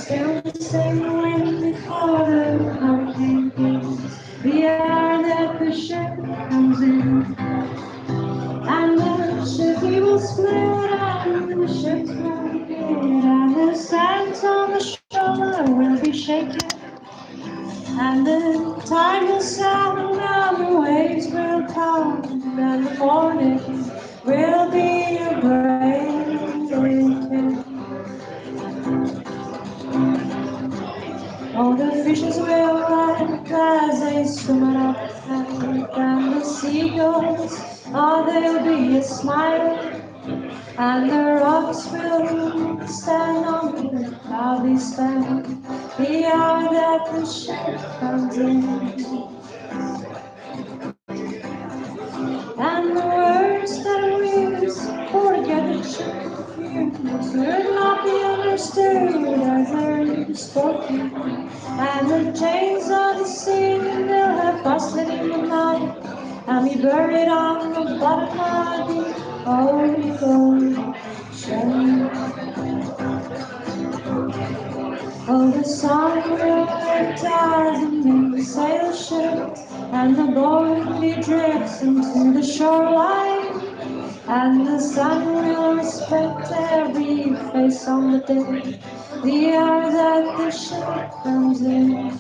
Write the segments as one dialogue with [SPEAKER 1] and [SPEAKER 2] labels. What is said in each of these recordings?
[SPEAKER 1] still the same when before the hurricane comes. We are that the ship comes in, and the ship will split, and the ship's will hit, and the sands on the shore will be shaken, and the tide will sound, and the waves will come, and the morning will be a breaking. All the fishes will run as they swim up and the seagulls, oh, they'll be a smile, and the rocks will stand on the cloudy sky. The hour that the ship comes in, and the words that we use forget the ship will not be understood as they're spoken. And the chains of the sea, they'll have busted in the night, and be buried on the bottom of the ocean. Oh, the sun will rise in the sail ship, and the boat he drifts into the shoreline, and the sun will respect every face on the deck, the hour that the ship comes in.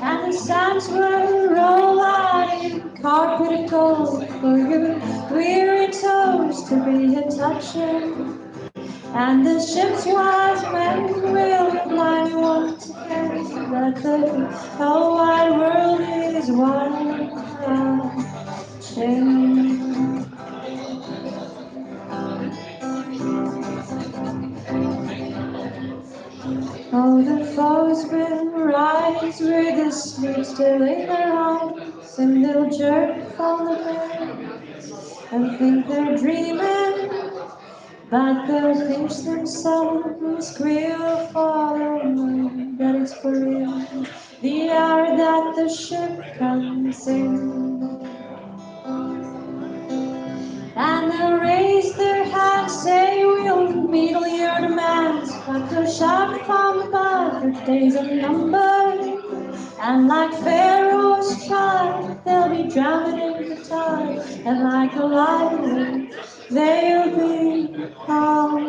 [SPEAKER 1] And the sands will roll out in carpeted gold for your weary toes to be a touching. And the ship's wise men will reply once again that the whole wide world is one chain. Oh, the foes will rise with the sleep still in their eyes, and they'll jerk from the bed and think they're dreaming, but they'll pinch themselves, squeal for that it's for real. The hour that the ship comes in, and they'll raise their hands, say we'll meet all your demands, but they'll shout from above, their days are numbered, and like Pharaoh's tribe, they'll be drowned in the tide, and like a lion, they'll be calm.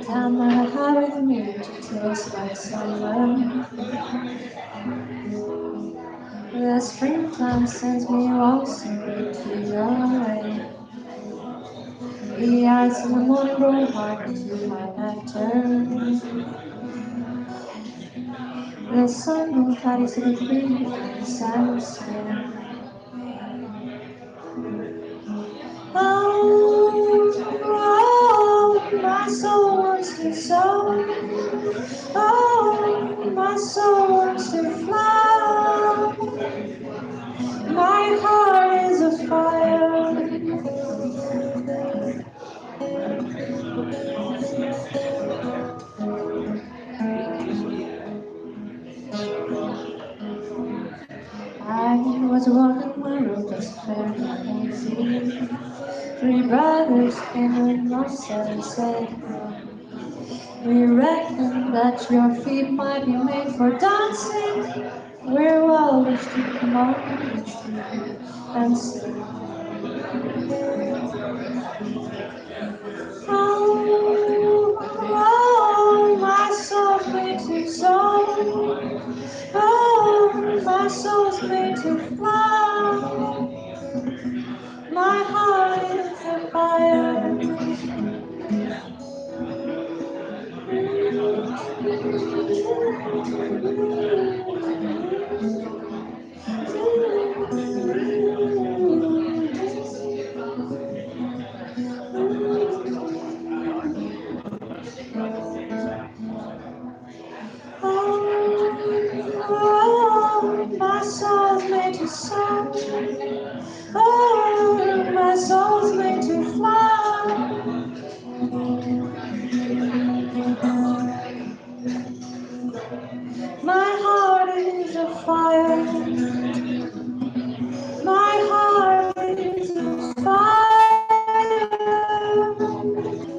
[SPEAKER 1] Time that I have with me to taste like summer. The springtime sends me waltzing to your way. The eyes in the morning grow hard to my nectar. The sun will carries the breeze and silent skin. Oh, my soul wants to soar. Oh, my soul wants to fly. My heart is afire. I was walking my road as fair and see. Three brothers came in myself and said, we reckon that your feet might be made for dancing. We're well wished to come on and sing. Oh, oh, my soul's made to soar. Oh, my soul's made to fly. My heart is a fire. Oh, my soul's made to soar. Oh, my soul's made to fly. My heart is a fire. My heart is a fire.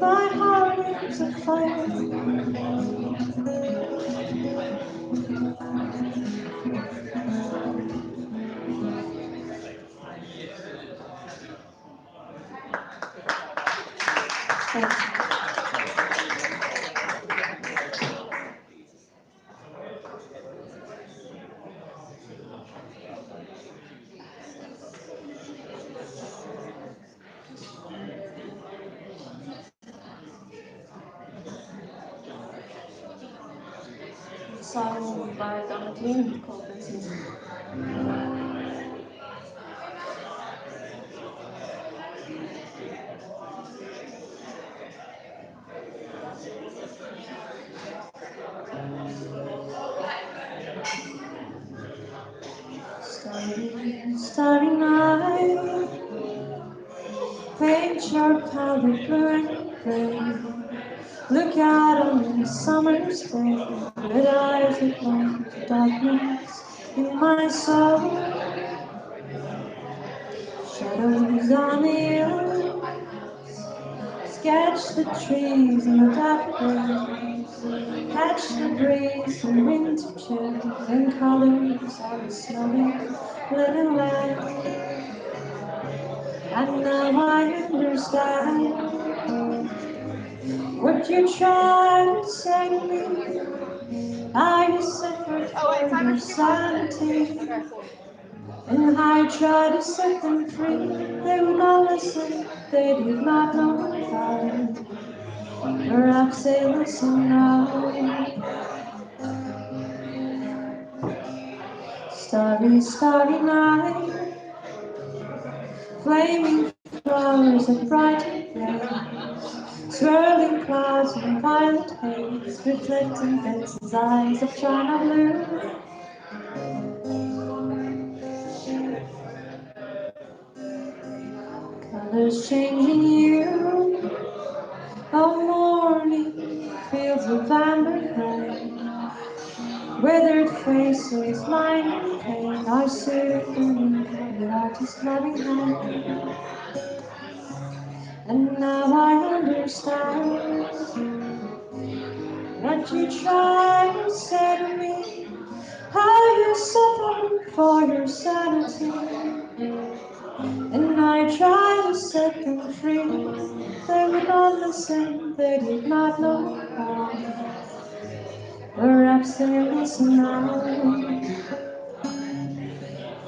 [SPEAKER 1] My heart is a fire. Song by Donna Dean called Busy. Starry night, paint your color blue and gray. Look out on the summer's day, with eyes that want the darkness in my soul. Shadows on the earth, sketch the trees and the daffodils, catch the breeze and winter chills, and colors of the snowy little land. And now I understand what you tried to say to me. I suffered for your sanity, and I tried to set them free. They would not listen, they did not know how. Perhaps they listen now. Starry, starry night, flaming flowers of bright rays, swirling clouds and violet haze, reflecting Betsy's eyes of china blue. Colors changing you, oh morning, fields of amber grain, withered faces lined with pain are soothing the artist's loving hand. And now I understand what you tried to say to me, how you suffered for your sanity. And I tried to set them free, they would not listen, they did not know how. Perhaps they listen now,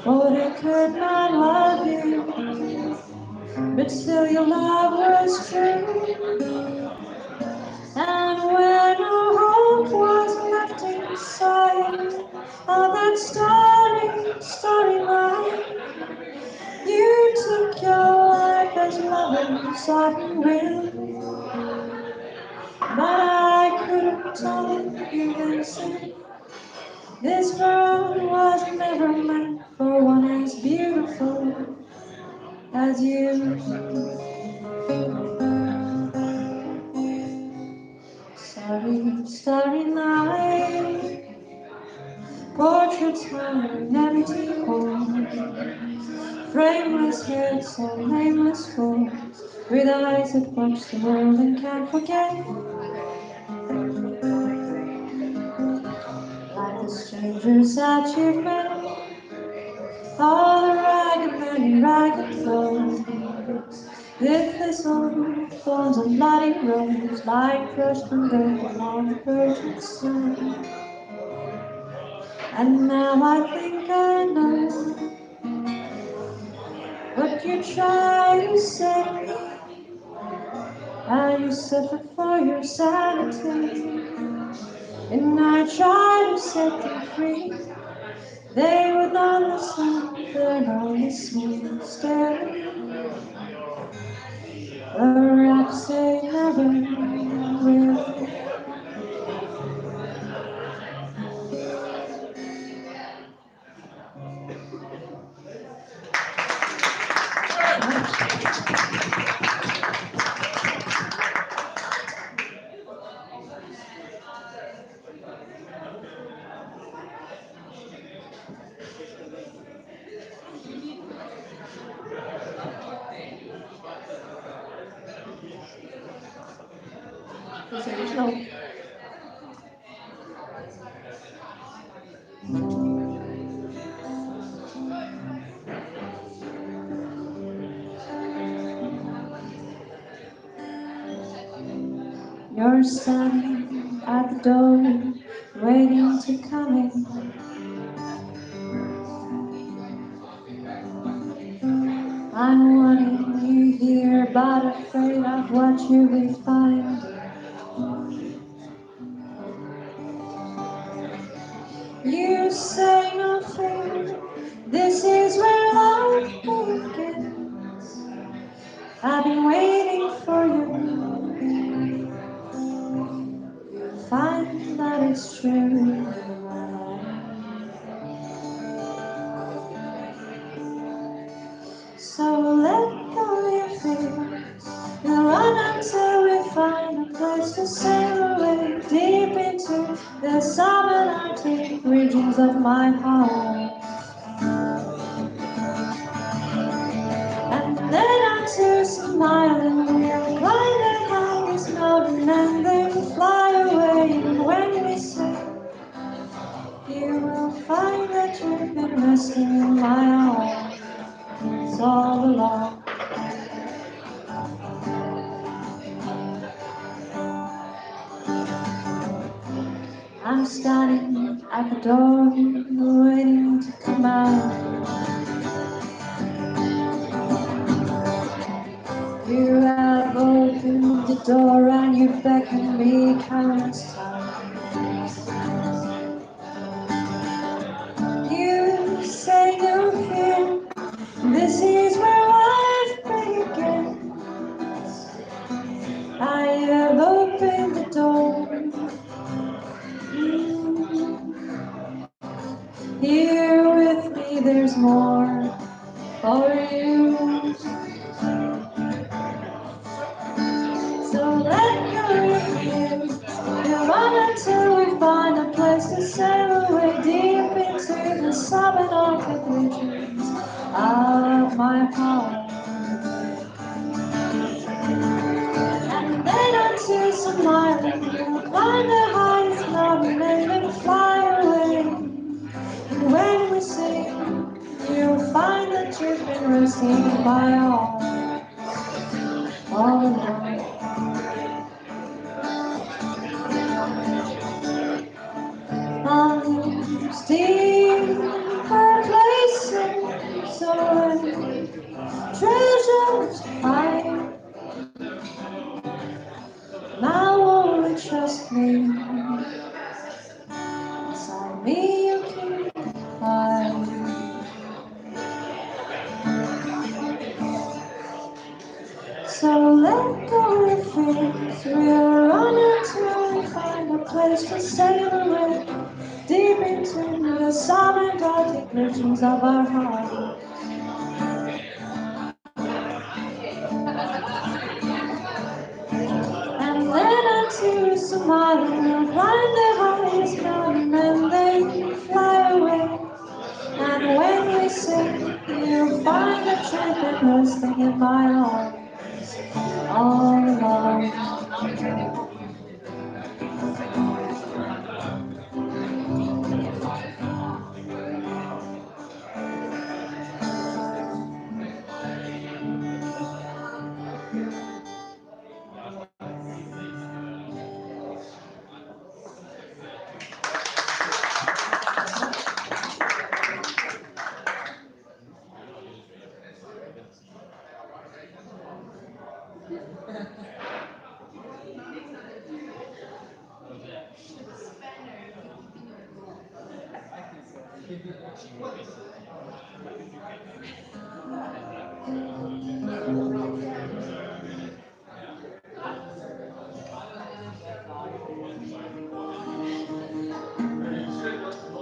[SPEAKER 1] for they could not love you, but still your love was true. And when our hope was left inside of that starry, starry night, you took your life as lovers often will. But I couldn't tell you then, say, this world was never meant for one as beautiful as you. Starry, starry night, portraits hung in empty halls, frameless heads and nameless forms, with eyes that watch the world and can't forget. Like the strangers that you've met, all the ragged men in ragged clothes, with thistle, thorns and bloody rose, like crushed and broken on the virgin stone. And now I think I know But you try to set me, and you suffer for your sanity. And I try to set them free. They would not listen, they're not listening instead. Perhaps they never will. No. You're standing at the door, waiting to come in. I'm wanting you here, but afraid of what you will find. You say nothing, this is where life begins. I've been waiting for you. You'll find that it's true. So let go your fears. We'll run until we find a place to sail away deep into the subarctic regions of my heart. And then unto some island we'll climb the highest mountain and then fly away. And when we sail, you will find that you've been resting in my arms all along. I'm standing at the door, waiting to come out. You have opened the door and you beckon me countless times. You say no fear, this is where life begins. I have opened the door. Here with me there's more for you. So let go your fears. We'll run until we find a place to sail away deep into the subarctic regions of my heart. And then unto some island we'll climb the highest mountain and then fly away. And when we sing, you'll find that you've been resting in my arms all along. Deeper places away, treasures hide. Now only trust me, inside me you can find. So let go your fears, we'll run until we find a place to sail away, deep into the subarctic regions of our heart. And then unto some island we'll climb the highest mountain and then fly away. And when we sing, you'll find the truth and resting in my arms all along.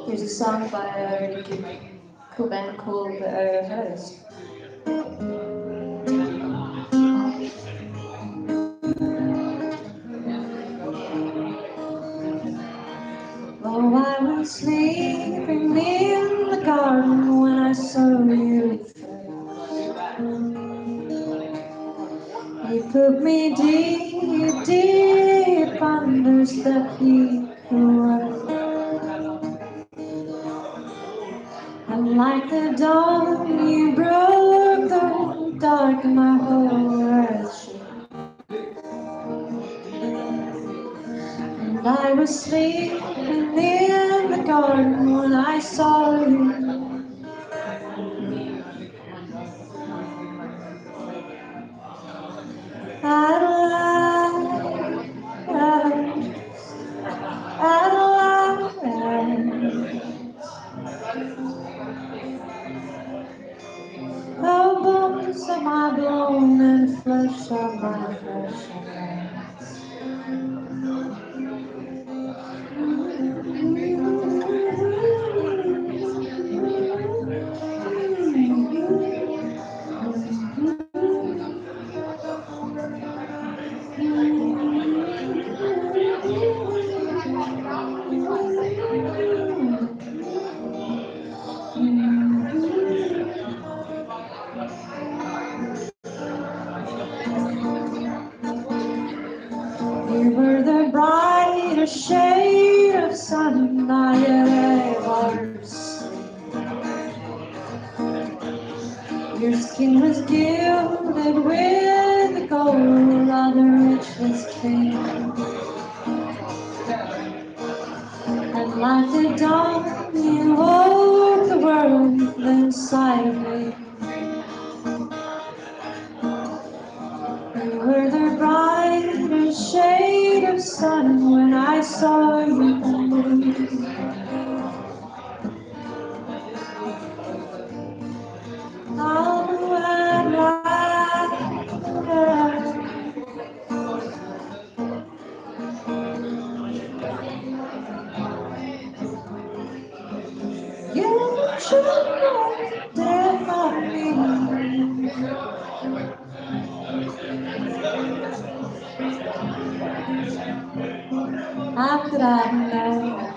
[SPEAKER 1] Here's a song by a really cool band called Hers. Oh, I was sleeping in the garden when I saw you first. You put me deep, deep under the peak and like the dawn, you broke the dark in my whole earth shook. And I was sleeping in the garden when I saw you. At last, the bones of my bone and flesh of my flesh arise. You were the brightest shade of sun I had ever seen. Your skin was gilded with the gold of the richest king. And like the dawn, you woke the world inside of me. You were the brightest shade of sun when I saw you. Oh, at last, you chose death for me. How could I know?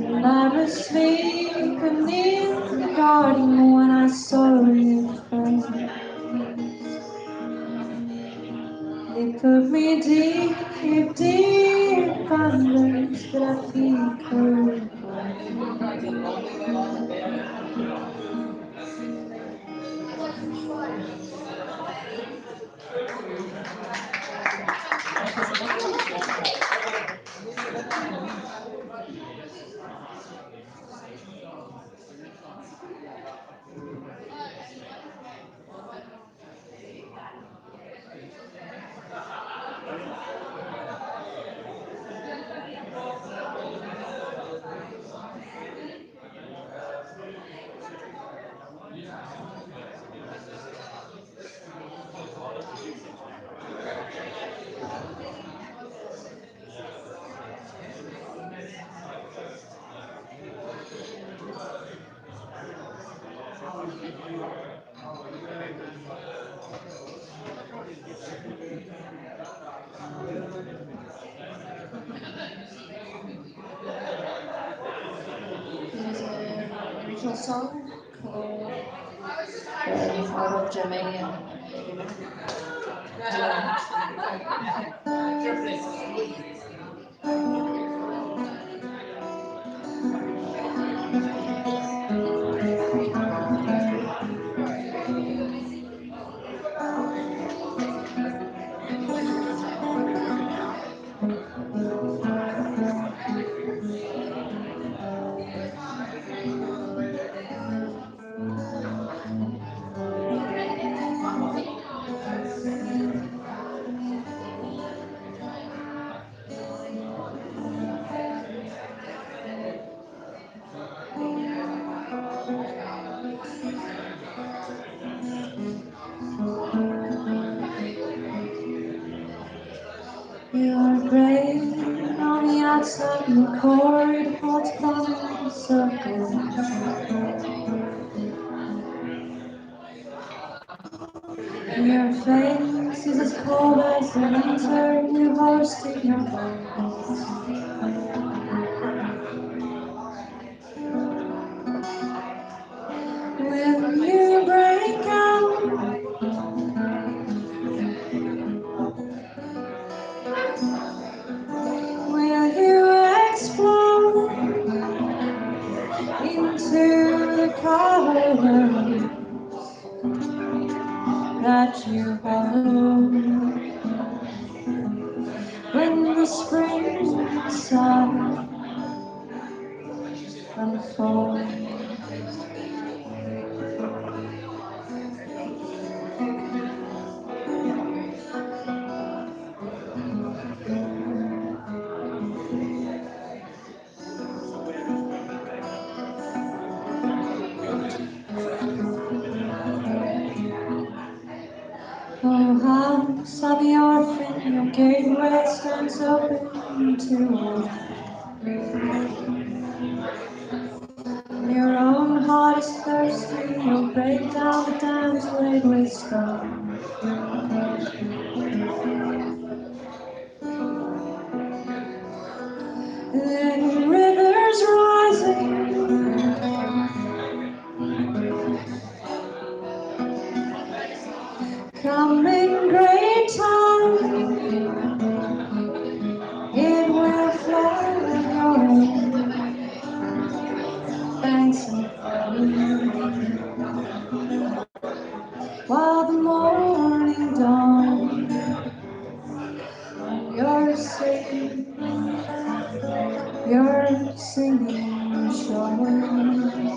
[SPEAKER 1] And I was sleeping in the garden when I saw you first. You put me deep, deep under the peak. There's an original song called Out of Jamaica. and cord hot fire circle. Your face is as cold as the winter you host in your bones. Will you break out? Will you explode into the color that you hold when the spring sun unfolds? Oh, house of the orphan, your gateway stands open to all. Your own heart is thirsty, you'll break down the dams laid with stone. The rivers rising, coming great time, it will flow your banks and while the morning dawn, you're singing shore.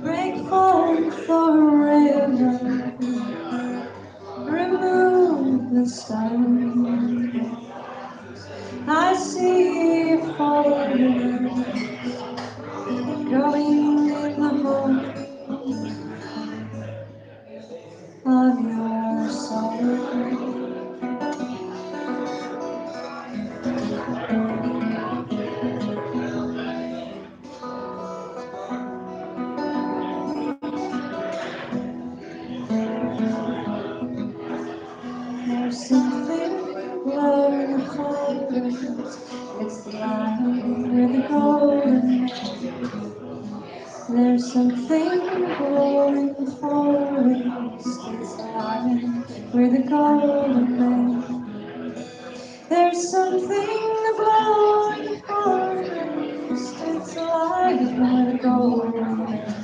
[SPEAKER 1] Break forth the river, remove the stone. I see it falling, growing in the hole of your soul. There's something glowing in the forest, it's the land where the golden man. There's something glowing in the forest, it's the land where the golden man. There's something glowing in the forest, it's the land where the golden man.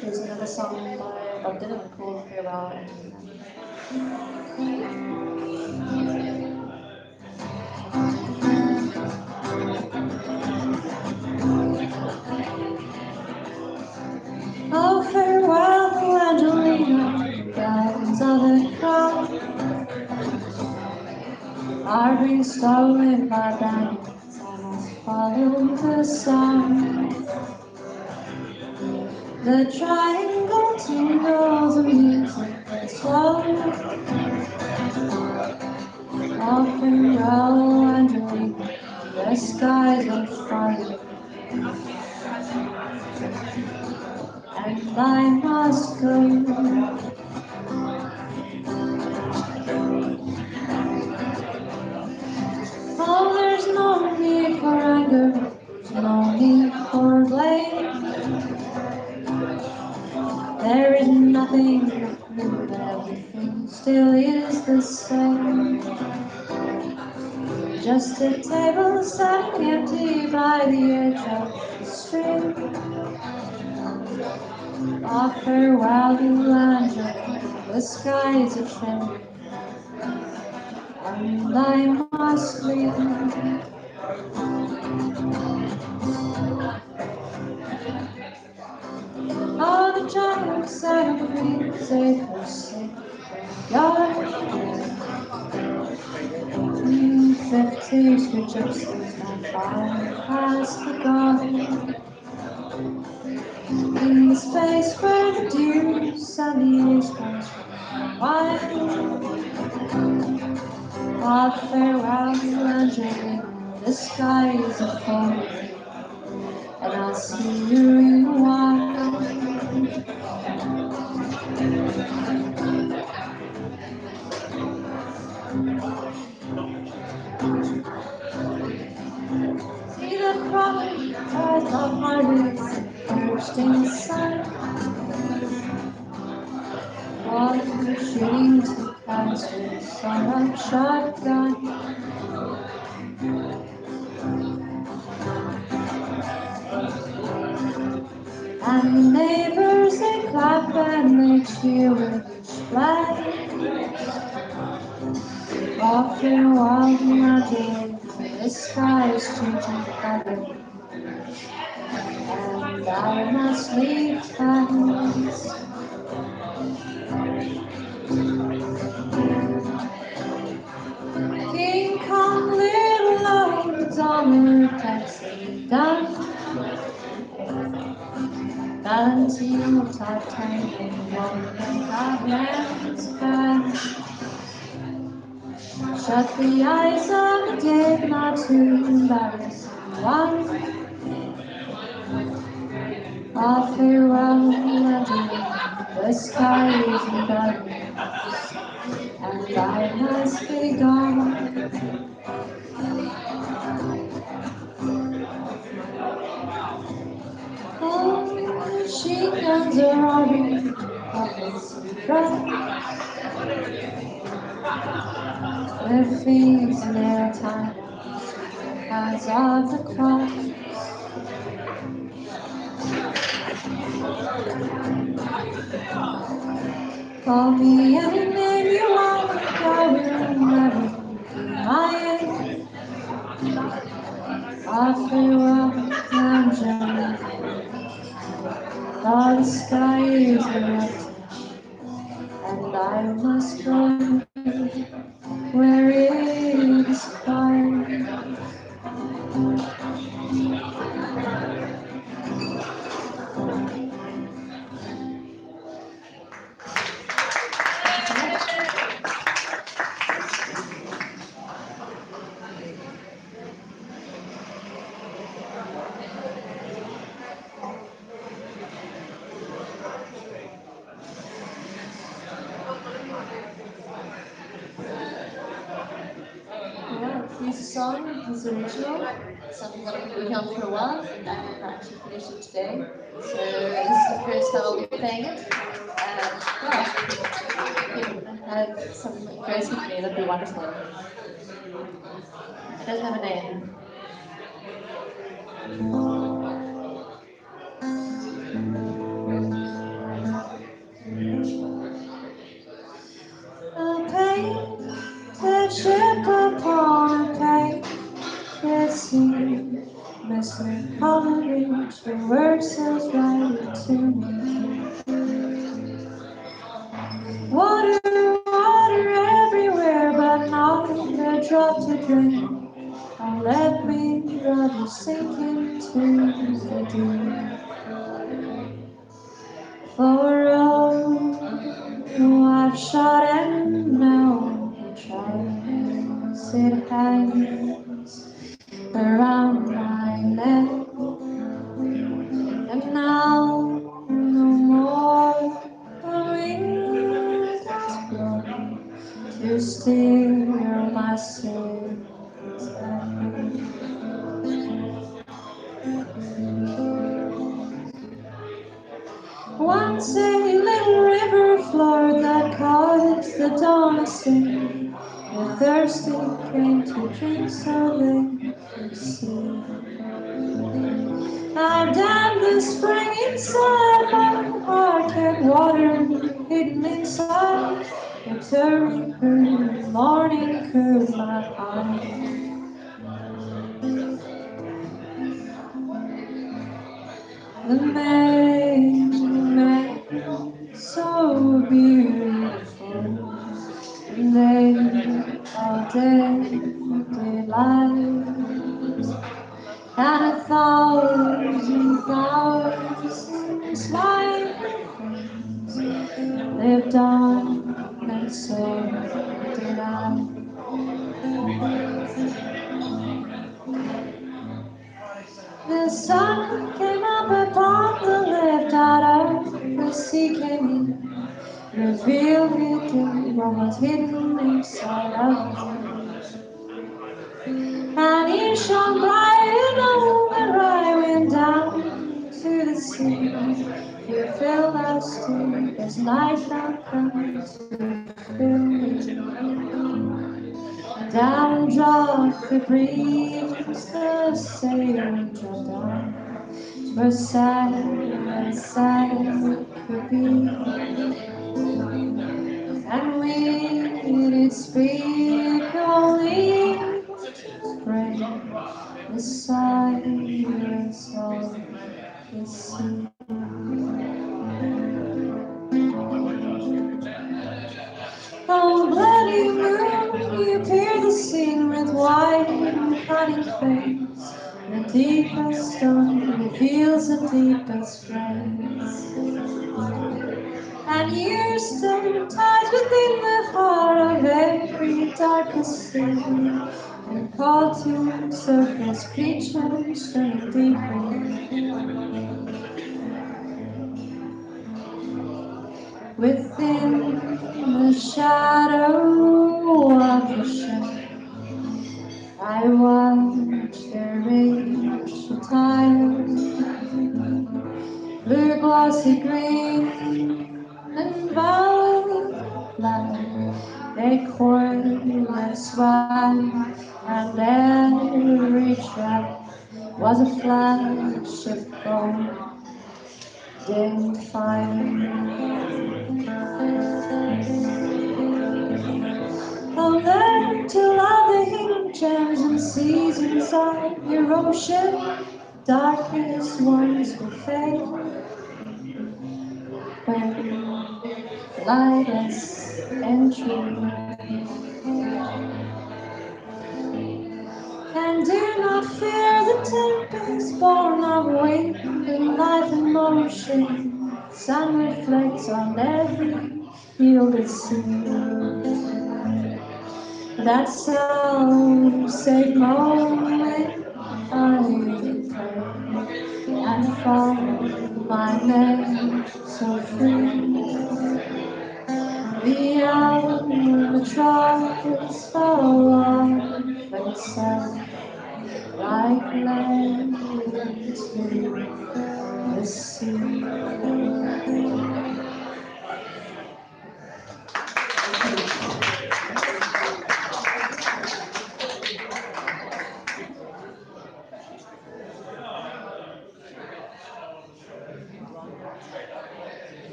[SPEAKER 1] There's another song by Bob Dylan called Farewell. Oh, farewell, Angelina, guides of the crowd are being stolen by bandits. I must follow the sound. The triangle to know the music that's slow, often well underneath the skies of fire. And I must go. Oh, there's no need for anger, there's no need for blame. There is nothing new, everything still is the same. Just a table set empty by the edge of the stream. A farewell to Angela, the sky is a shame, and I must leave. Oh, the giants and the trees, they forsake God. 50s for gypsies, my father has forgotten. In the space where the dew and the ace comes from wild. Ah, farewell, Angelina, the sky is a falling, and I'll see you in a while. See the prophet of my roots, first in the sun. Water shooting to clouds with a shotgun. And the neighbors, they clap and they cheer with each flag. Often while we are doing, the sky is changing color, and I must leave fast. King Kong, little lords on the taxi done. Valentino, Titanic, one thing our hands can. Shut the eyes of the dead, not to embarrass one. All farewell, London, the sky is in darkness, and I must be gone. Oh, machine guns are roaring, puppets run. Their fiends and their time, hands of the cross. Call me any name you want, I will never deny it. I farewell, Angelique. The sky is erupting, and I must go where it is quiet. This song is original, something that I've been working on for a while, and I actually finished it today. So this is the first time I'll be playing it. Well, have some grace with me, that'd be wonderful. It doesn't have a name. A painted ship upon a painted sea. Missing hungry, your words sounds right to me. Water, water everywhere, but not a drop to drink. Oh, let me rather sink into the deep. For I've shot and now it tries, it hangs around my neck, and now no more the wind has blown to steal my sins and once a little river flowed that caused the dawn to sing. The thirsty came to drink so they could see. I dammed the spring inside my heart, kept water hidden inside. The turning morning could not hide. The maid, so beautiful, and they all delight, and 1,000 smiling friends lived on, and so did I. The sun came up upon the left out of the sea came in, revealed what was hidden inside of us. And he shone bright where I went down to the sea. You filled us too, as night now come to fill it. Down dropped the breeze, the sail dropped down. We're sad as sad could be, and we did speak only to break the silence of the sea. Oh, bloody moon, you peer the scene with wide and cunning face. The deepest stone reveals the deepest phrase. And you still ties within the heart of every darkest sin, and call to surface creatures turning deeply within the shadow of the shell. I watch their rage retire, blue glossy green and violet black. They coil and swam, and every track was a flash of gold, dimmed fire. I'll learn to love the hidden gems and seas inside your ocean. Darkest ones will fade when lightest entry. And do not fear the tempest born of wind and life and motion. Sun reflects on every yielded sea. That sound safe moment I pray and find my name so free. Beyond the trials of life itself, like land into the sea.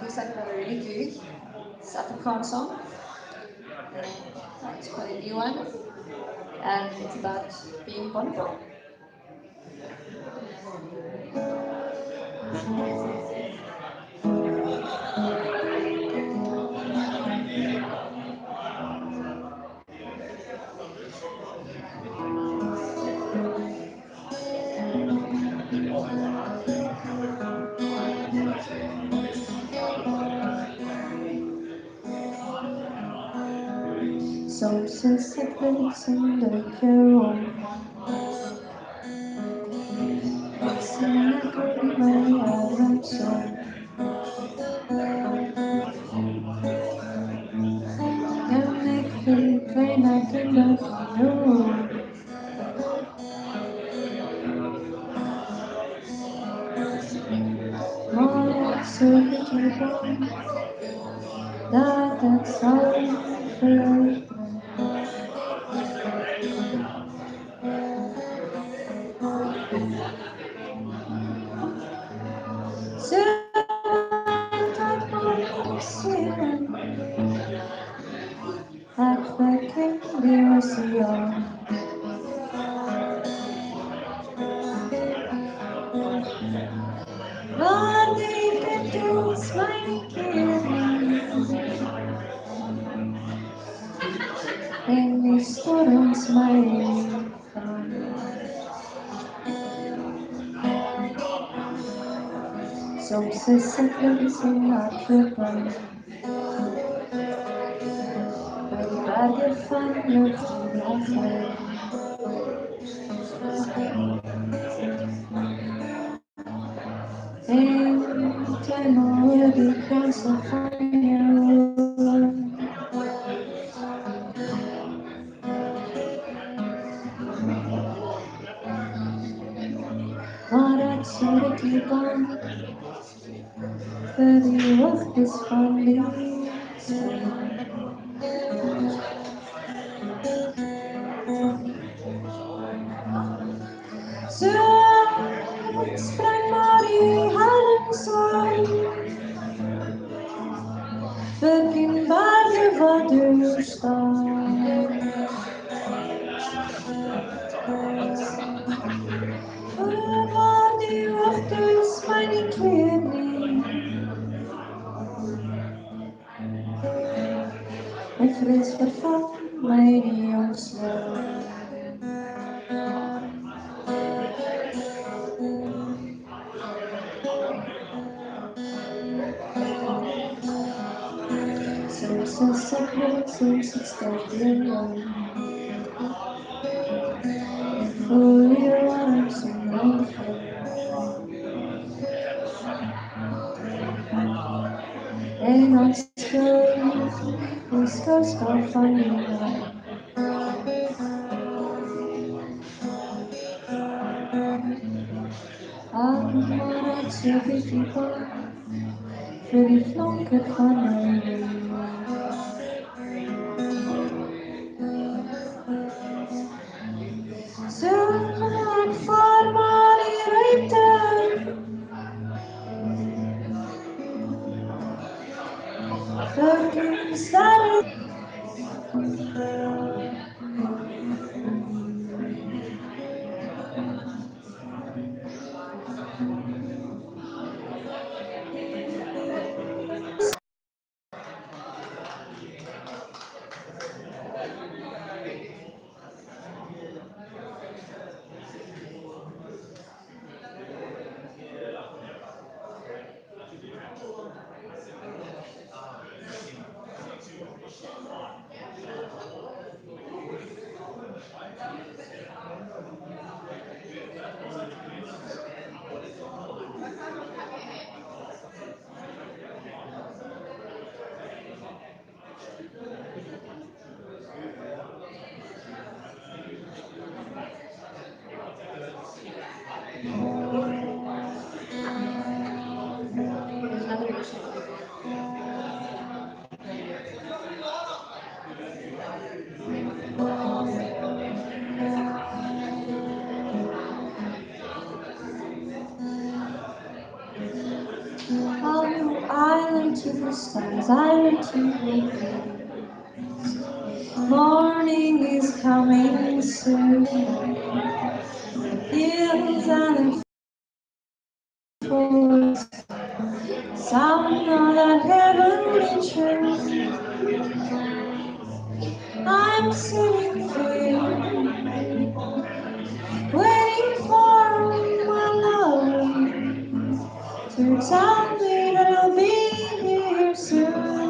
[SPEAKER 1] Looks like another really good Saffron song. It's quite a new one, and it's about being vulnerable. secrets under your own. It's an echo in my own soul. Can make me plain I cannot know. My secret one, that's all for so I thought my sin at the king was young. But they can do smiling kid and me students smiling some say secrets in not Trevor, but bad you find your food and time already comes to find you. But absolutely gone, but you of this family. Så sprang Mari Halmsson, fröken Barbro var du stark. För var du ofta smiling klädning, en fris förfall mig i omslag. Som secret, som stadium, full i arm som en gång vi ska skapa nya. Amara till vi flyttar, för vi flockar familj. Sommar farmar i röjten, fröken ställer. Island to the stars, island to the morning is coming soon. Hills and forests, sound of that heavenly truth. I'm sitting here, waiting for my love to tell me that I'll be here soon.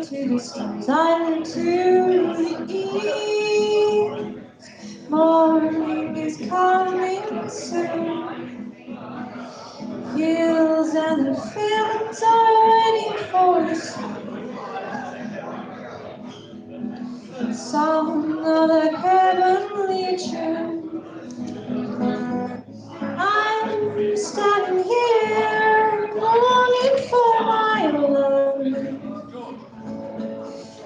[SPEAKER 1] look to the stars, I look to the east. Morning is coming soon. Hills and the fields are waiting for the sun. Song of the heavenly tune. I'm standing here longing for my love.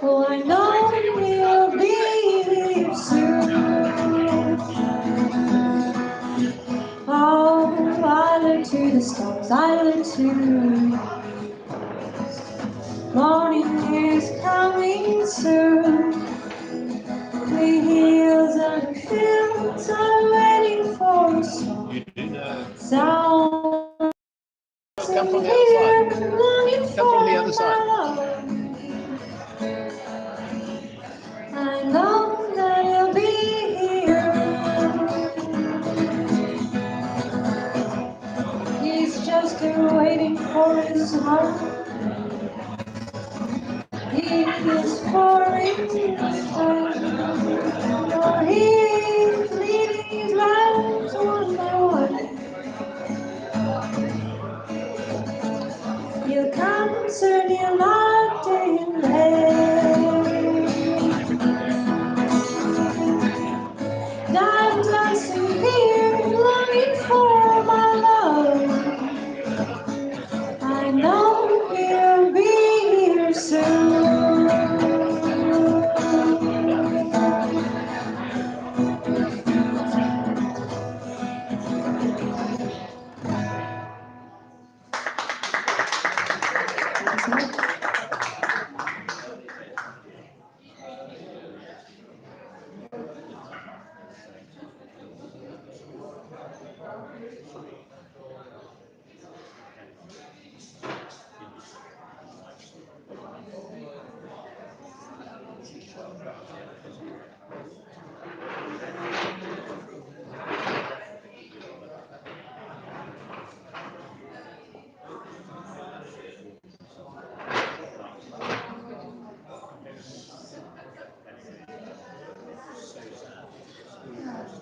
[SPEAKER 1] Oh, I know he'll be here soon. Oh, I look to the stars, I look to the morning is coming soon. The hills and the fields are waiting for us. Sound
[SPEAKER 2] Come from the other side.
[SPEAKER 1] longing
[SPEAKER 2] Come from the other
[SPEAKER 1] for
[SPEAKER 2] side.
[SPEAKER 1] my love. I know that he'll be here. He's just waiting for his heart. He is pouring his heart. Oh, he's leading his lives one by one. You concern your not day and day. I'm dancing here, longing for my love. I know he'll be here soon.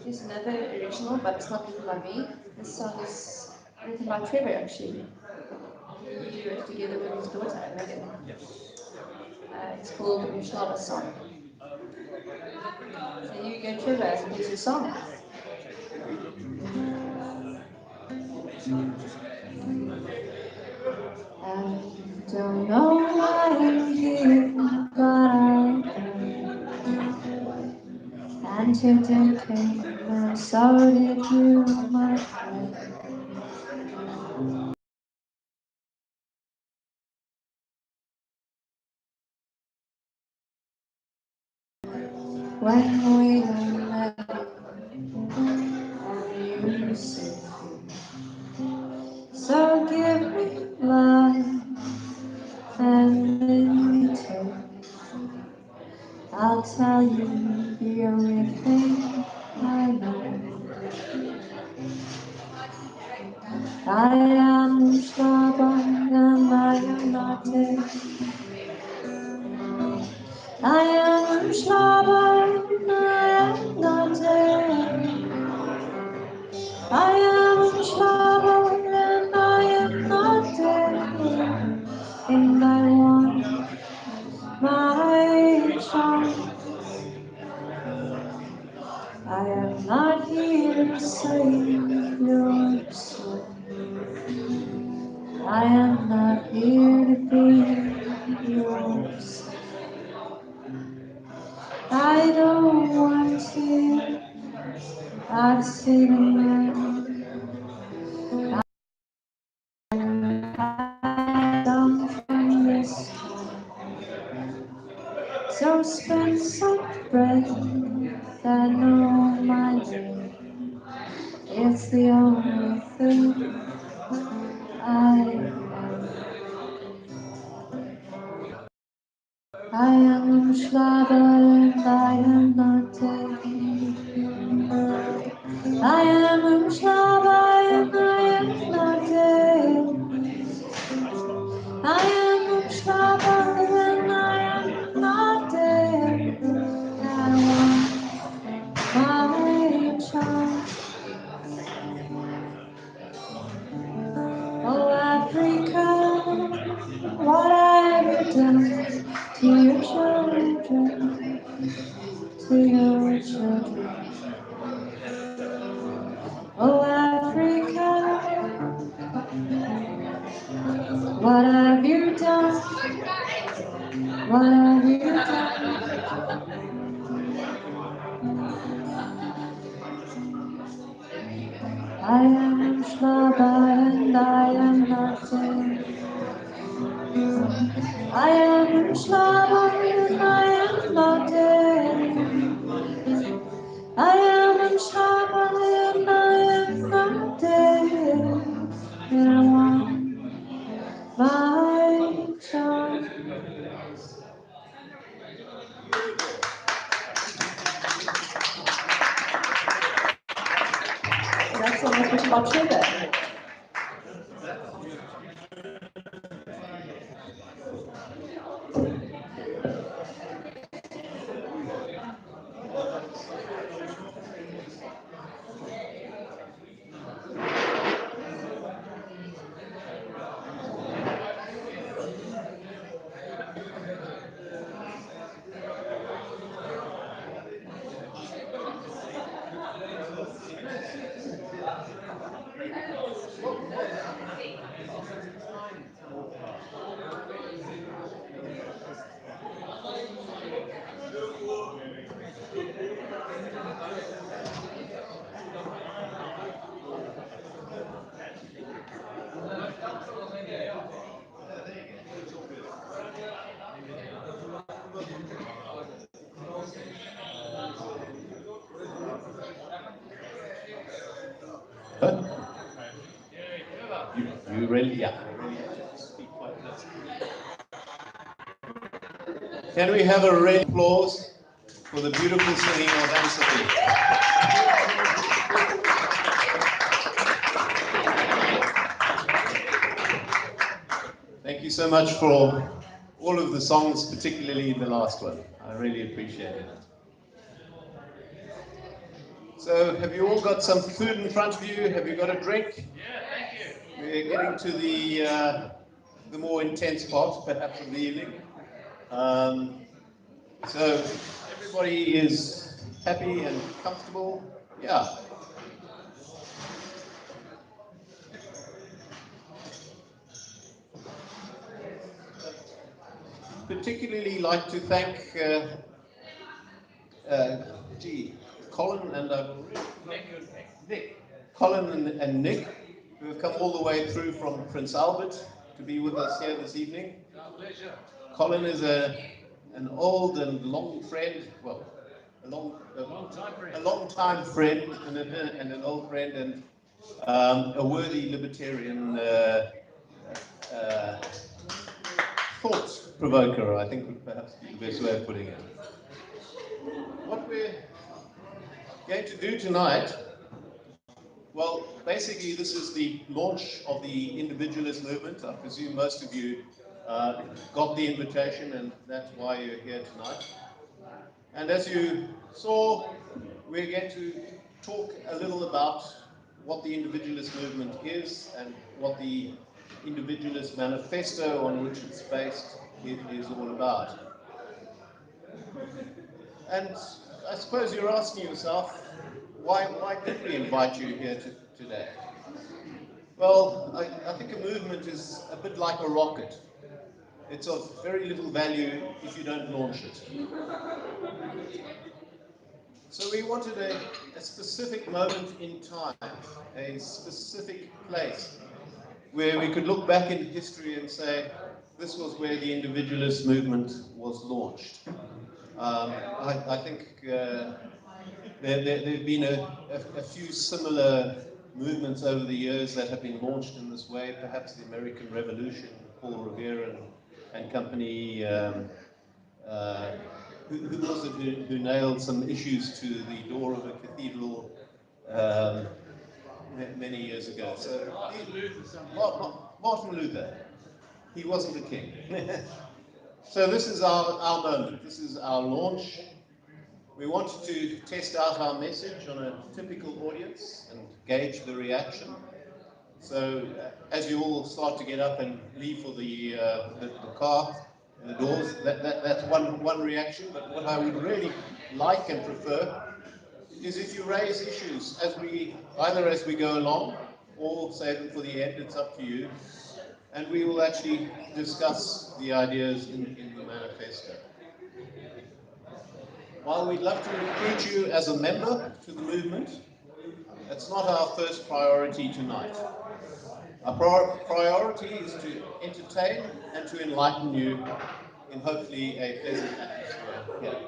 [SPEAKER 1] Here's another original, but it's not written by me. This song is written by Trevor, actually. He wrote it together with his daughter, Megan. It's called Umschlava Song. So here you go, Trevor, and here's your song. I don't know why I'm here, but I am. And you did came, and so did you, my friend. When we met, and you said, so give me love, and then you take. I'll tell you the only thing I know. I am stubborn and I am not dead. I am stubborn, I am not dead. I am stubborn and I am not dead. And I want my child. I am not here to save your soul. I am not here to be yours. I don't want to. I've seen it. I've done from this. So spend some breath that know my name. It's the only thing I am Schlager and I am not dead. I am Schlager and I am not dead. I am Schlager and I to your children, to your children. Oh, Africa, what have you done? What have you done? I am Shlomo and I am not dead. I am Shlomo and I am not dead. I am Shlomo and I am not dead. And I want my child. That's so much about Trevor.
[SPEAKER 2] You really, yeah. Really have to speak like this. Can we have a round of applause for the beautiful singing of Anne-Sophie? Thank you so much for all of the songs, particularly the last one. I really appreciate it. So, have you all got some food in front of you? Have you got a drink? Yeah, thank you. We're getting to the more intense part, perhaps, of the evening. So, everybody is happy and comfortable. Yeah. Particularly like to thank gee, Colin and Nick. Colin and Nick, who have come all the way through from Prince Albert to be with us here this evening. Pleasure. Colin is an old and long friend, well, a long time friend and an old friend and a worthy libertarian thought provoker, I think would perhaps be the best way of putting it. What we're going to do tonight, well, basically this is the launch of the individualist movement. I presume most of you got the invitation and that's why you're here tonight. And as you saw, we're going to talk a little about what the individualist movement is and what the individualist manifesto on which it's based is all about. And I suppose you're asking yourself, why did we invite you here today? Well, I think a movement is a bit like a rocket. It's of very little value if you don't launch it. So we wanted a specific moment in time, a specific place, where we could look back in history and say, this was where the individualist movement was launched. I think there have been a few similar movements over the years that have been launched in this way, perhaps the American Revolution, Paul Revere and company. Who was it who nailed some issues to the door of a cathedral many years ago? So Martin Luther. He wasn't a king. So this is our moment. This is our launch. We wanted to test out our message on a typical audience and gauge the reaction. So as you all start to get up and leave for the car, the doors. That's one reaction, but what I would really like and prefer is if you raise issues either as we go along or save them for the end, it's up to you. And we will actually discuss the ideas in the manifesto. While we'd love to recruit you as a member to the movement, that's not our first priority tonight. Our priority is to entertain and to enlighten you in hopefully a pleasant atmosphere here.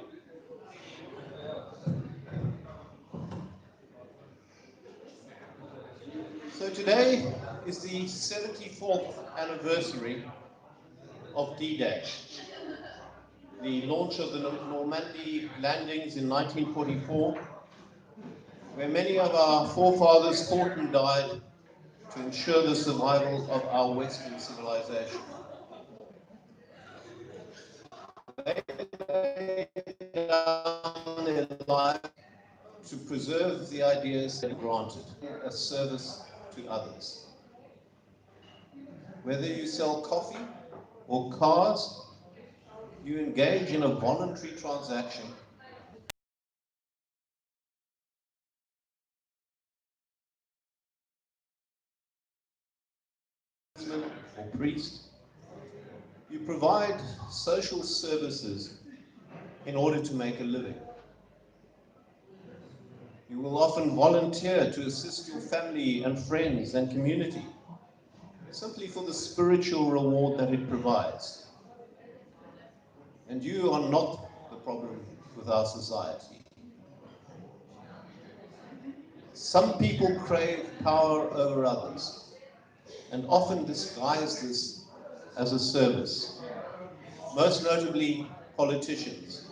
[SPEAKER 2] So today is the 74th anniversary of D-Day, the launch of the Normandy landings in 1944, where many of our forefathers fought and died to ensure the survival of our Western civilization. They laid down their life to preserve the ideas they granted, a service to others. Whether you sell coffee or cars, you engage in a voluntary transaction or priest. You provide social services in order to make a living. You will often volunteer to assist your family and friends and community, simply for the spiritual reward that it provides. And you are not the problem with our society. Some people crave power over others and often disguise this as a service, most notably politicians,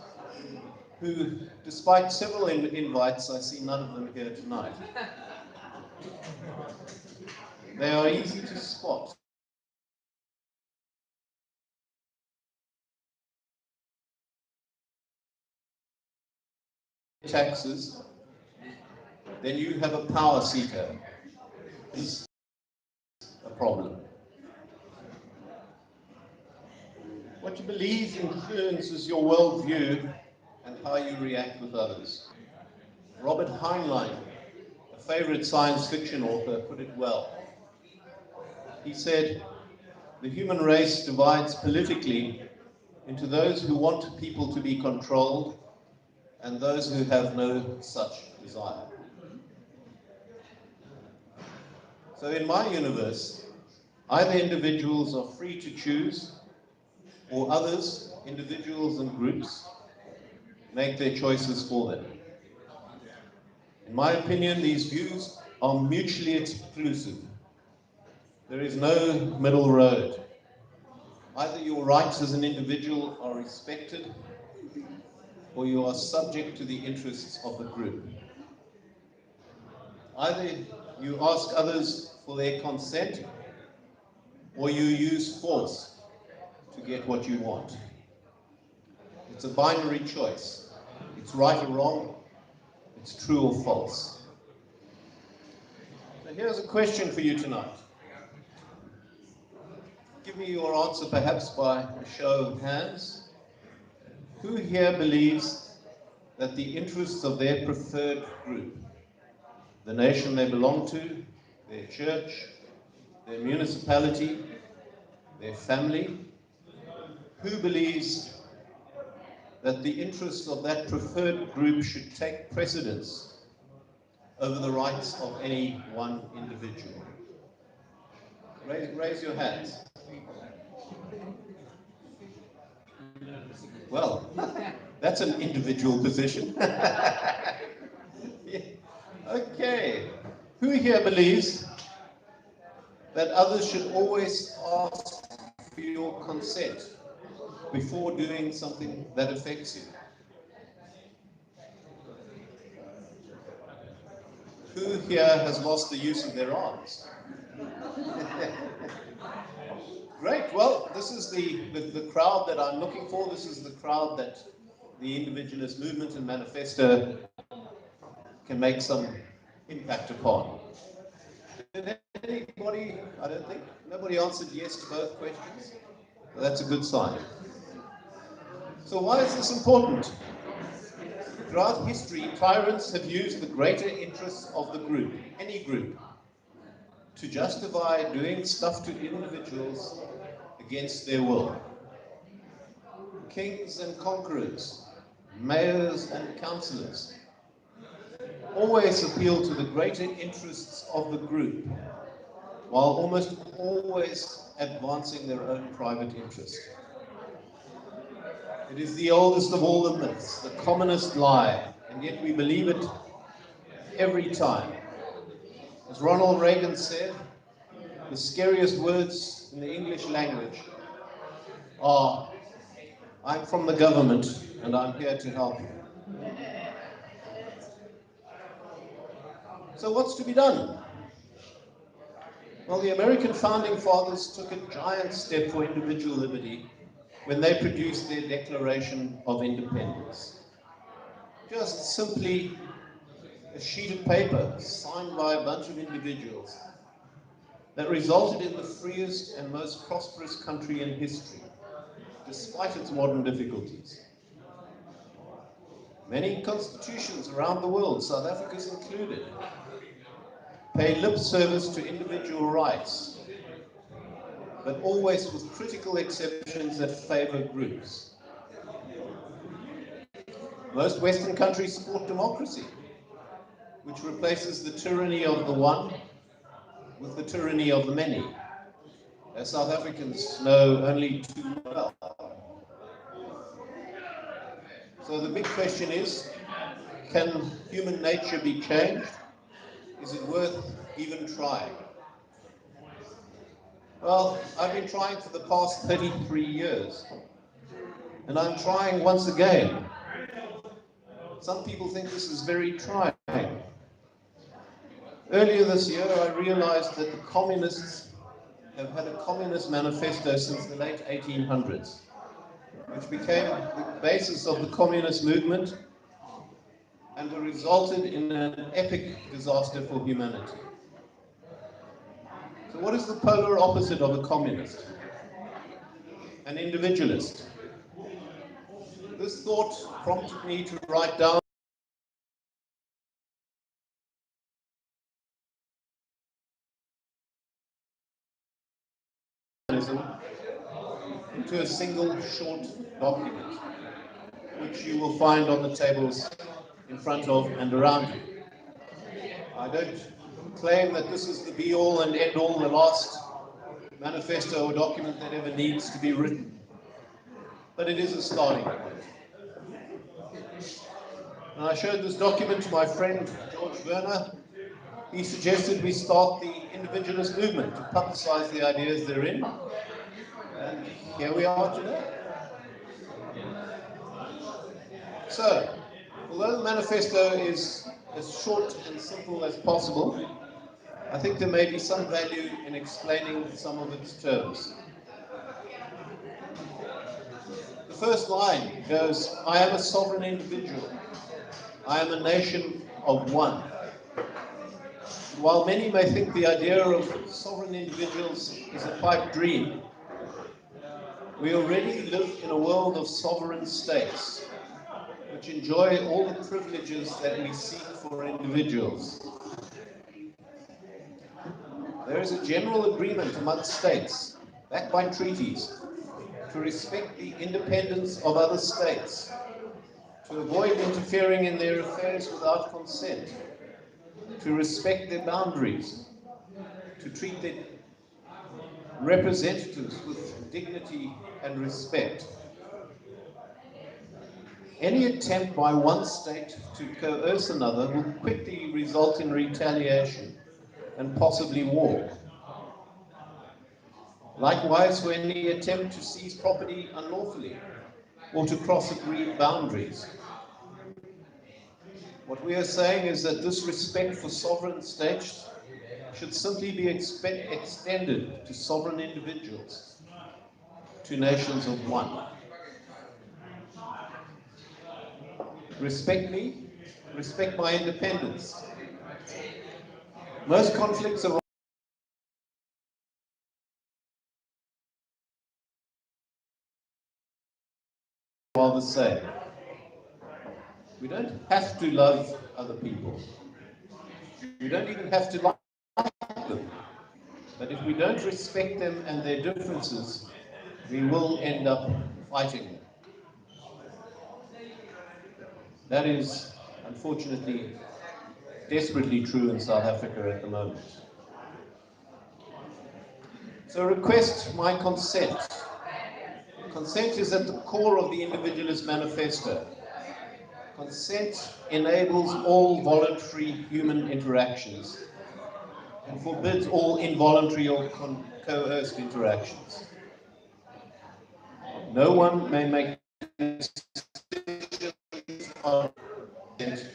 [SPEAKER 2] who, despite several invites, I see none of them here tonight. They are easy to spot. Taxes, then you have a power seeker. It's a problem. What you believe influences your worldview and how you react with others. Robert Heinlein, a favorite science fiction author, put it well. He said, "The human race divides politically into those who want people to be controlled and those who have no such desire." So in my universe, either individuals are free to choose, or others, individuals and groups, make their choices for them. In my opinion, these views are mutually exclusive. There is no middle road. Either your rights as an individual are respected, or you are subject to the interests of the group. Either you ask others for their consent, or you use force to get what you want. It's a binary choice. It's right or wrong. It's true or false. So here's a question for you tonight. Give me your answer perhaps by a show of hands. Who here believes that the interests of their preferred group, the nation they belong to, their church, their municipality, their family, who believes that the interests of that preferred group should take precedence over the rights of any one individual? Raise your hands. Well, that's an individual position. Yeah. Okay. Who here believes that others should always ask for your consent before doing something that affects you? Who here has lost the use of their arms? Great. Well, this is the crowd that I'm looking for. This is the crowd that the Individualist movement and manifesto can make some impact upon. Did anybody, I don't think, nobody answered yes to both questions? Well, that's a good sign. So why is this important? Throughout history, tyrants have used the greater interests of the group, any group, to justify doing stuff to individuals against their will. Kings and conquerors, mayors and councillors, always appeal to the greater interests of the group, while almost always advancing their own private interest. It is the oldest of all the myths, the commonest lie, and yet we believe it every time. As Ronald Reagan said, the scariest words in the English language are, "I'm from the government and I'm here to help you." So what's to be done? Well, the American founding fathers took a giant step for individual liberty when they produced their Declaration of Independence. Just simply a sheet of paper signed by a bunch of individuals that resulted in the freest and most prosperous country in history, despite its modern difficulties. Many constitutions around the world, South Africa's included, pay lip service to individual rights, but always with critical exceptions that favor groups. Most Western countries support democracy, which replaces the tyranny of the one with the tyranny of the many, as South Africans know only too well. So the big question is, can human nature be changed? Is it worth even trying? Well, I've been trying for the past 33 years, and I'm trying once again. Some people think this is very trying. Earlier this year, I realized that the communists have had a communist manifesto since the late 1800s, which became the basis of the communist movement and resulted in an epic disaster for humanity. So what is the polar opposite of a communist? An individualist. This thought prompted me to write down into a single short document, which you will find on the tables in front of and around you. I don't claim that this is the be-all and end-all, the last manifesto or document that ever needs to be written, but it is a starting point. And I showed this document to my friend George Werner. He suggested we start the individualist movement to publicize the ideas therein, and here we are today. So, although the manifesto is as short and simple as possible, I think there may be some value in explaining some of its terms. The first line goes, "I am a sovereign individual. I am a nation of one." While many may think the idea of sovereign individuals is a pipe dream, we already live in a world of sovereign states, which enjoy all the privileges that we seek for individuals. There is a general agreement among states, backed by treaties, to respect the independence of other states, to avoid interfering in their affairs without consent, to respect their boundaries, to treat their representatives with dignity and respect. Any attempt by one state to coerce another will quickly result in retaliation and possibly war. Likewise, for any attempt to seize property unlawfully or to cross agreed boundaries. What we are saying is that this respect for sovereign states should simply be extended to sovereign individuals, to nations of one. Respect me, respect my independence. Most conflicts are are the same. We don't have to love other people. We don't even have to like them. But if we don't respect them and their differences, we will end up fighting them. That is, unfortunately, desperately true in South Africa at the moment. So request my consent. Consent is at the core of the Individualist Manifesto. Consent enables all voluntary human interactions and forbids all involuntary or coerced interactions. No one may make decisions on consent,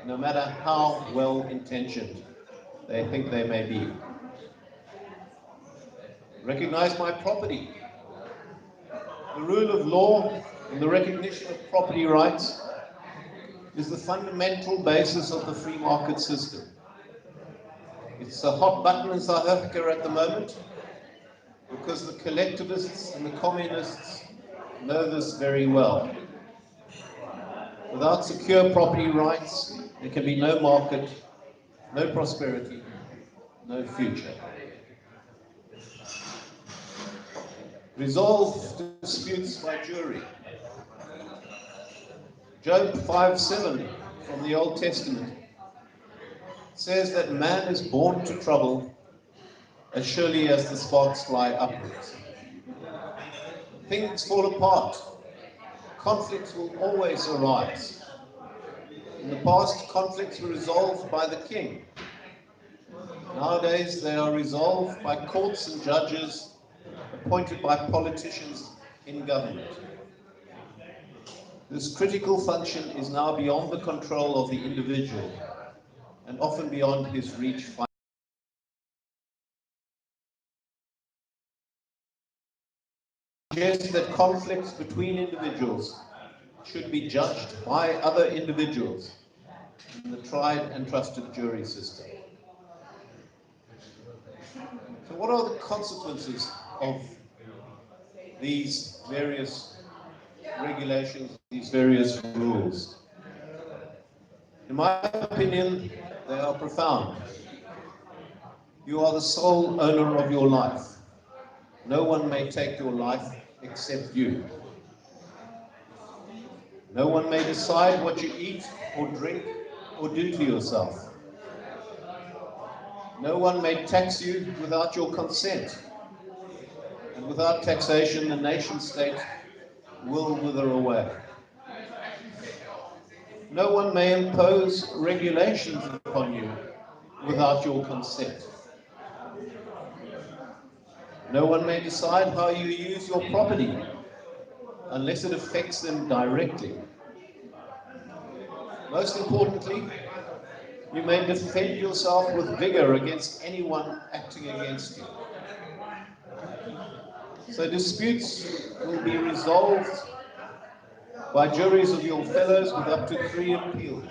[SPEAKER 2] no matter how well-intentioned they think they may be. Recognize my property. The rule of law and the recognition of property rights is the fundamental basis of the free market system. It's a hot button in South Africa at the moment because the collectivists and the communists know this very well. Without secure property rights, there can be no market, no prosperity, no future. Resolve disputes by jury. Job 5:7 from the Old Testament says that man is born to trouble as surely as the sparks fly upwards. Things fall apart. Conflicts will always arise. In the past, conflicts were resolved by the king. Nowadays, they are resolved by courts and judges appointed by politicians in government. This critical function is now beyond the control of the individual and often beyond his reach. Suggests that conflicts between individuals should be judged by other individuals in the tried and trusted jury system. So what are the consequences of these various regulations, these various rules? In my opinion, they are profound. You are the sole owner of your life. No one may take your life except you. No one may decide what you eat or drink or do to yourself. No one may tax you without your consent. And without taxation, the nation state will wither away. No one may impose regulations upon you without your consent. No one may decide how you use your property unless it affects them directly. Most importantly, you may defend yourself with vigor against anyone acting against you. So disputes will be resolved by juries of your fellows with up to 3 appeals.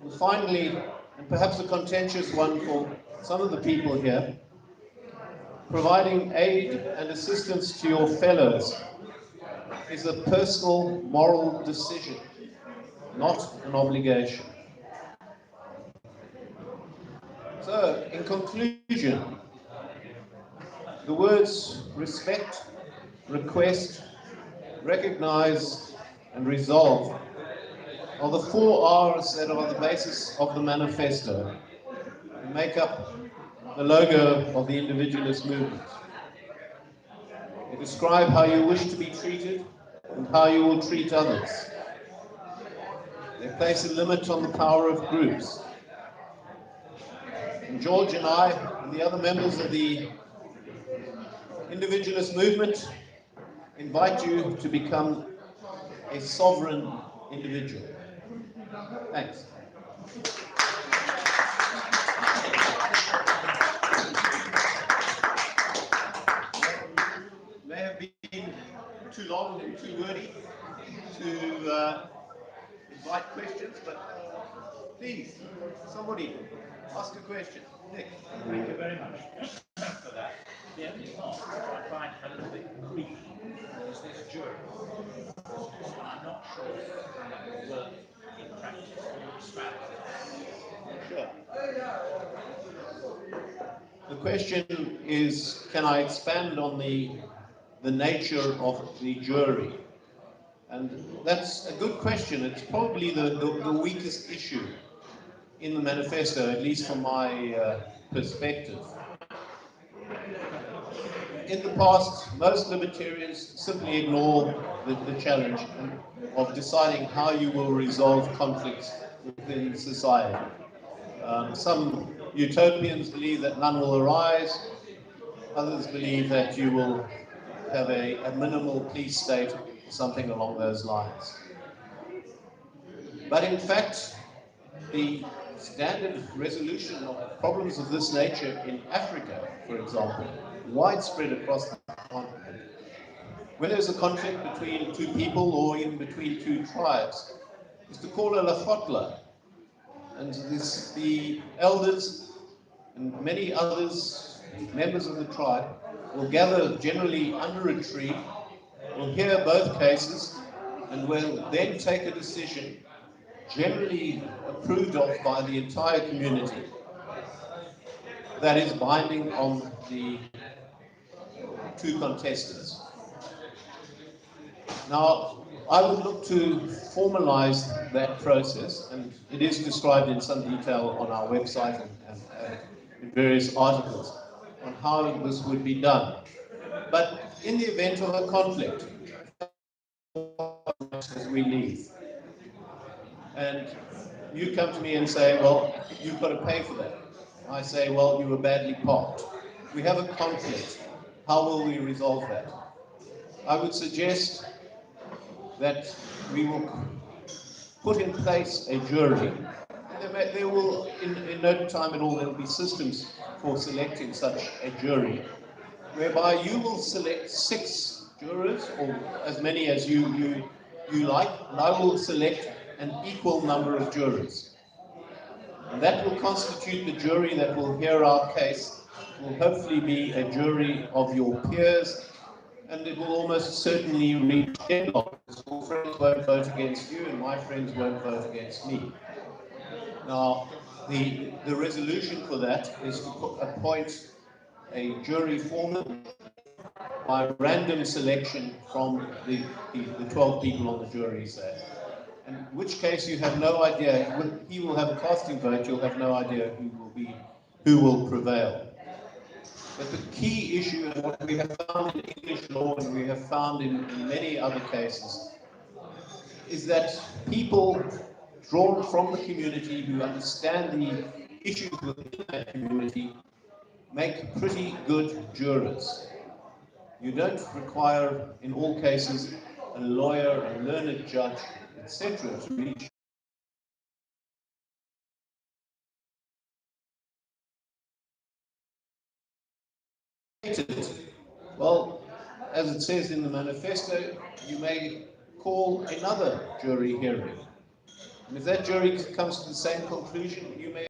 [SPEAKER 2] And finally, and perhaps a contentious one for some of the people here, providing aid and assistance to your fellows is a personal moral decision, not an obligation. So, in conclusion, the words respect, request, recognize, and resolve are the 4 R's that are the basis of the manifesto and make up the logo of the Individualist movement. They describe how you wish to be treated and how you will treat others. They place a limit on the power of groups. And George and I and the other members of the Individualist movement invite you to become a sovereign individual. Thanks. May have been too long and too wordy to invite questions, but please, somebody ask a question. Nick.
[SPEAKER 3] Thank you very much for that. The only part I find a little bit creepy is this jury. I'm not sure it will work in practice.
[SPEAKER 2] Sure. The question is, can I expand on the nature of the jury? And that's a good question. It's probably the weakest issue in the manifesto, at least from my perspective. In the past, most libertarians simply ignore the challenge of deciding how you will resolve conflicts within society. Some utopians believe that none will arise. Others believe that you will have a minimal police state, something along those lines. But in fact, the standard resolution of problems of this nature in Africa, for example, widespread across the continent, when there's a conflict between two people or even between two tribes, is to call a lafotla. And the elders and many others, members of the tribe, will gather generally under a tree, will hear both cases, and will then take a decision generally approved of by the entire community that is binding on the two contestants. Now, I would look to formalize that process, and it is described in some detail on our website and in various articles on how this would be done. But in the event of a conflict, as we leave, and you come to me and say, well, you've got to pay for that. I say, well, you were badly parked. We have a conflict. How will we resolve that? I would suggest that we will put in place a jury. There will, in no time at all, there will be systems for selecting such a jury, whereby you will select 6 jurors, or as many as you like, and I will select an equal number of jurors. And that will constitute the jury that will hear our case. It will hopefully be a jury of your peers, and it will almost certainly reach deadlock, because your friends won't vote against you and my friends won't vote against me. Now, the resolution for that is to appoint a jury foreman by random selection from the 12 people on the jury, say. In which case you have no idea, he will have a casting vote, you'll have no idea who will prevail. But the key issue, and what we have found in English law and we have found in many other cases, is that people drawn from the community who understand the issues within that community make pretty good jurors. You don't require, in all cases, a lawyer, a learned judge, etc. to reach it. Well, as it says in the manifesto, you may call another jury hearing. And if that jury comes to the same conclusion, you may